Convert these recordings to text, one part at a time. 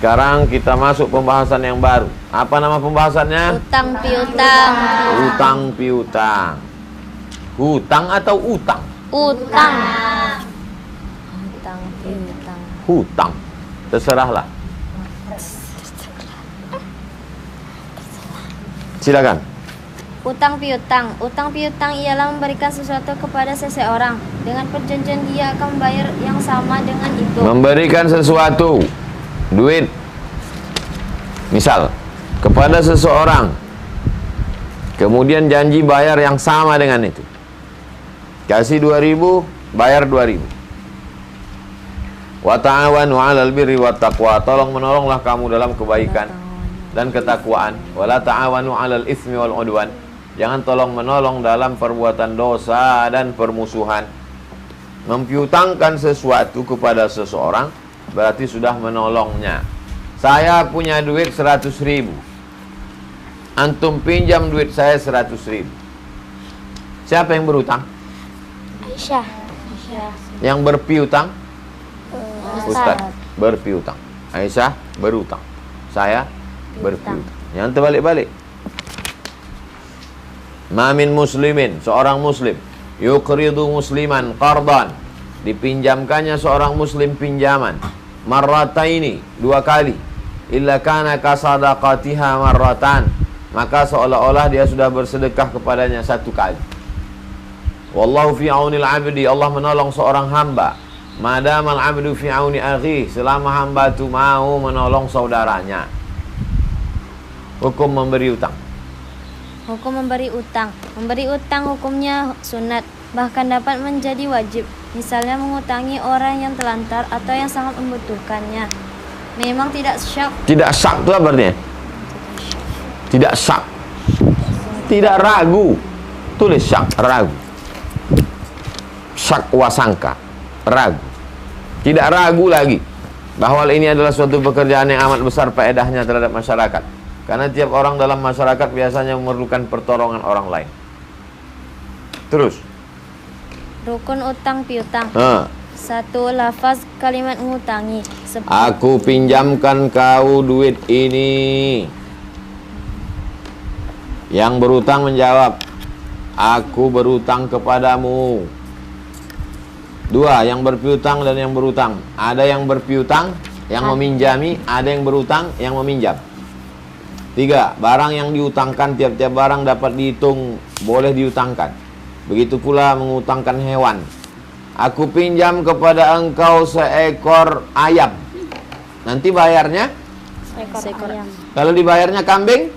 Sekarang kita masuk pembahasan yang baru. Apa nama pembahasannya? Utang piutang. Utang piutang. Hutang atau utang? Utang. Utang piutang. Hutang. Terserahlah. Silakan. Utang piutang. Utang piutang ialah memberikan sesuatu kepada seseorang dengan perjanjian dia akan membayar yang sama dengan itu. Memberikan sesuatu, duit, misal kepada seseorang, kemudian janji bayar yang sama dengan itu. Kasih 2.000, bayar 2.000. Wa ta'awanu 'alal birri wat taqwa. Tolong menolonglah kamu dalam kebaikan dan ketakwaan. Wala ta'awanu 'alal itsmi wal 'udwan. Jangan tolong menolong dalam perbuatan dosa dan permusuhan. Mempiutangkan sesuatu kepada seseorang berarti sudah menolongnya. Saya punya duit 100.000. Antum pinjam duit saya 100.000. Siapa yang berutang? Aisyah. Yang berpiutang? Ustaz berpiutang. Aisyah berutang. Saya berpiutang. Jangan terbalik-balik. Ma min muslimin, seorang muslim yuqridu musliman qardan, dipinjamkannya seorang muslim pinjaman marrataini, 2 kali, illa kana kasadaqatiha marratan, maka seolah-olah dia sudah bersedekah kepadanya 1 kali. Wallahu fi aunil abdi, Allah menolong seorang hamba madamal abdu fi auni akhi, selama hamba itu mau menolong saudaranya. Hukum memberi utang. Hukum memberi utang. Memberi utang hukumnya sunat, bahkan dapat menjadi wajib. Misalnya mengutangi orang yang telantar atau yang sangat membutuhkannya. Memang tidak syak. Tidak syak itu apa artinya? Tidak syak. Tidak ragu. Tulis syak, ragu. Syak wasangka, ragu. Tidak ragu lagi bahwa ini adalah suatu pekerjaan yang amat besar faedahnya terhadap masyarakat. Karena tiap orang dalam masyarakat biasanya memerlukan pertolongan orang lain. Terus. Rukun utang piutang. 1. Lafaz kalimat ngutangi. Aku pinjamkan kau duit ini. Yang berutang menjawab, aku berutang kepadamu. 2. Yang berpiutang dan yang berutang. Ada yang berpiutang, yang meminjami. Ada yang berutang, yang meminjam. 3. Barang yang diutangkan, tiap-tiap barang dapat dihitung, boleh diutangkan. Begitu pula mengutangkan hewan. Aku pinjam kepada engkau seekor ayam. Nanti bayarnya? Seekor ayam. Kalau dibayarnya kambing?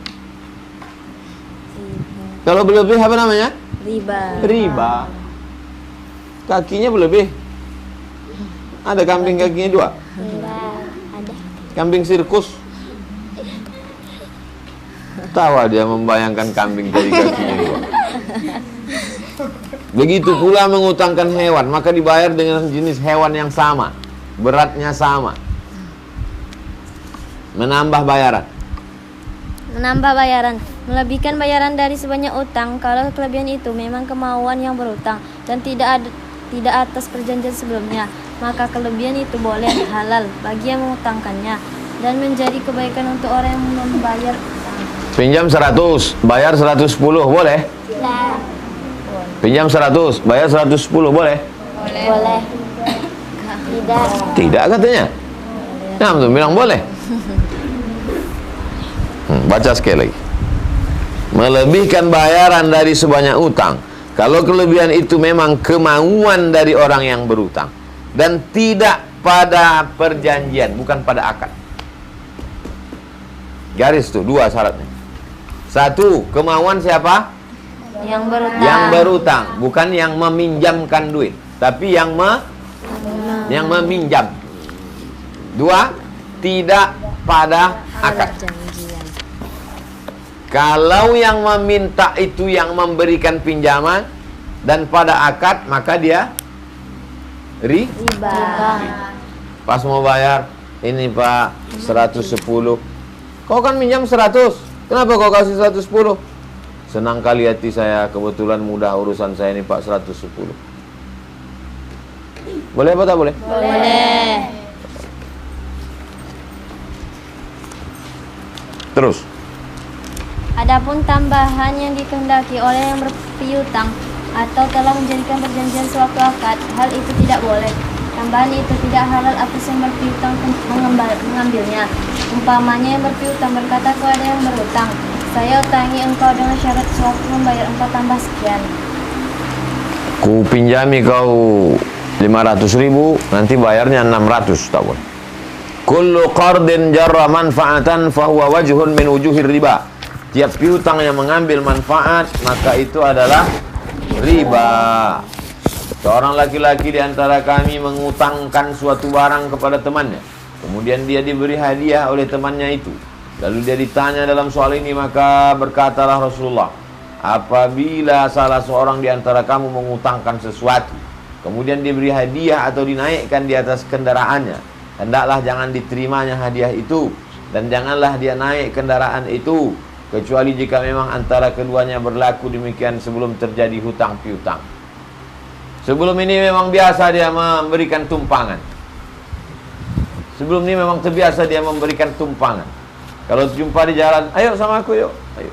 Kalau berlebih apa namanya? Riba. Riba. Kakinya berlebih. Ada kambing kakinya 2? Ada. Kambing sirkus. Tawa dia membayangkan kambing dari kakinya 2. Begitu pula mengutangkan hewan, maka dibayar dengan jenis hewan yang sama, beratnya sama. Menambah bayaran. Menambah bayaran. Melebihkan bayaran dari sebanyak utang kalau kelebihan itu memang kemauan yang berutang dan tidak atas perjanjian sebelumnya, maka kelebihan itu boleh halal bagi yang mengutangkannya dan menjadi kebaikan untuk orang yang membayar. Pinjam 100, bayar 110, boleh? Lah. Pinjam 100, bayar 110, boleh? Boleh. Tidak. Tidak katanya. Nah, betul bilang boleh. Baca sekali lagi. Melebihkan bayaran dari sebanyak utang kalau kelebihan itu memang kemauan dari orang yang berutang dan tidak pada perjanjian, bukan pada akad. Garis tuh 2 syaratnya. 1, kemauan siapa? Yang berutang. Yang berutang, bukan yang meminjamkan duit, tapi yang meminjam. 2, tidak pada akad. Kalau yang meminta itu yang memberikan pinjaman dan pada akad, maka dia riba. Pas mau bayar, ini Pak 110. Kau kan minjam 100, kenapa kau kasih 110? Senang kali hati saya, kebetulan mudah urusan saya ini Pak, 110. Boleh apa tak boleh? Boleh. Terus. Adapun tambahan yang dikehendaki oleh yang berpiutang atau telah menjadikan perjanjian sewaktu akad, hal itu tidak boleh. Tambahan itu tidak halal atas yang berpiutang mengambilnya. Umpamanya yang berpiutang berkata kepada yang berutang, saya utangi engkau dengan syarat sewaktu membayar engkau tambah sekian. Ku pinjami kau 500.000, nanti bayarnya 600, tak boleh. Kullu qardin jarra manfaatan fahuwa wajhun min wujuhir riba. Tiap piutang yang mengambil manfaat, maka itu adalah riba. Seorang laki-laki di antara kami mengutangkan suatu barang kepada temannya. Kemudian dia diberi hadiah oleh temannya itu. Lalu dia ditanya dalam soal ini, maka berkatalah Rasulullah, apabila salah seorang di antara kamu mengutangkan sesuatu, kemudian diberi hadiah atau dinaikkan di atas kendaraannya, hendaklah jangan diterimanya hadiah itu, dan janganlah dia naik kendaraan itu, kecuali jika memang antara keduanya berlaku demikian sebelum terjadi hutang piutang. Sebelum ini memang biasa dia memberikan tumpangan. Sebelum ini memang terbiasa dia memberikan tumpangan. Kalau jumpa di jalan, ayo sama aku yuk, ayo.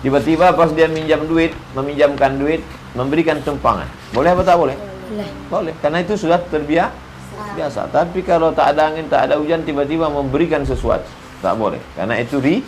Tiba-tiba pas dia meminjamkan duit, memberikan tumpangan. Boleh apa tak boleh? Boleh. Boleh, karena itu sudah terbiasa. Tapi kalau tak ada angin, tak ada hujan, tiba-tiba memberikan sesuatu, tak boleh. Karena itu riba.